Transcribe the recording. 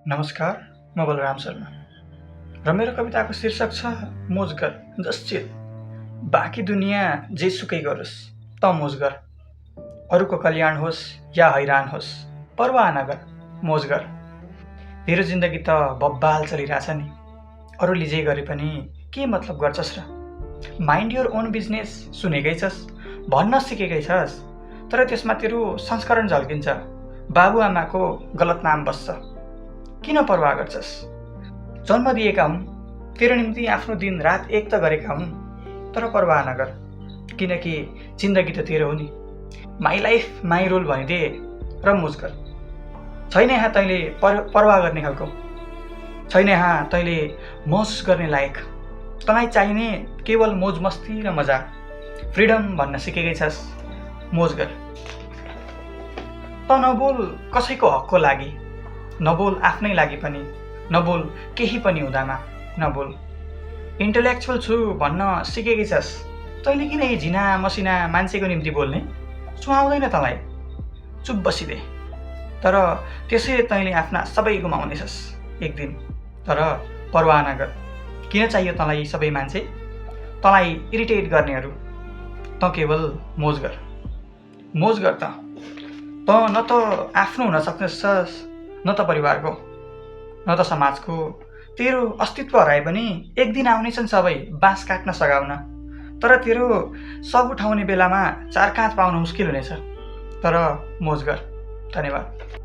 नमस्कार, म बलराम शर्मा र मेरो कविताको शीर्षक छ मोज गर जस्ट चिल। बाँकी दुनियाँ जेसुकै गरोस् त मोज गर। अरूको कल्याण होस् या हैरान होस्, परवाह नगर, मोज गर। तेरो जिन्दगी त बब्बाल चलिरहेछ नि, अरूले जे गरे पनि के मतलब गर्छस् र? माइन्ड योर ओन बिजनेस सुनेकै छस्, भन्न सिकेकै छस्, तर त्यसमा तेरो संस्करण झल्किन्छ, बाबुआमाको गलत नाम बस्छ। किन परवाह गर्छस्? जन्म दिएका हुन्, तेरो निम्ति आफ्नो दिन रात एक त गरेका हुन्, तर परवाह नगर, किनकि जिन्दगी त तेरो हो नि। माई लाइफ माई रोल भनिदे र मोज गर। छैन यहाँ तैँले परवाह गर्ने खालको, छैन यहाँ तैँले मोज गर्ने लायक। तँलाई चाहिने केवल मोज मस्ती र मजा, फ्रिडम भन्न सिकेकै छस्, मोज गर। त नबोल कसैको हकको लागि, नबोल आफ्नै लागि पनि, नबोल केही पनि हुँदामा, नबोल। इन्टेलेक्चुअल छु भन्न सिकेकै छस्, तैँले किन यी झिना मसिना मान्छेको निम्ति बोल्ने? सुहाउँदैन तँलाई, चुप बसिदे। तर त्यसै तैँले आफ्ना सबै गुमाउनेछस् एक दिन, तर परवाह नगर। किन चाहियो तँलाई यी सबै मान्छे, तँलाई इरिटेट गर्नेहरू? त केवल मोज गर, मोज गर। त न त आफ्नो हुन सक्छस्, न त परिवारको, न त समाजको। तेरो अस्तित्व हराए पनि एक दिन आउनेछन् सबै बाँस काट्न सघाउन, तर तेरो सब उठाउने बेलामा चार काँध पाउन मुस्किल हुनेछ, तर मोज गर। धन्यवाद।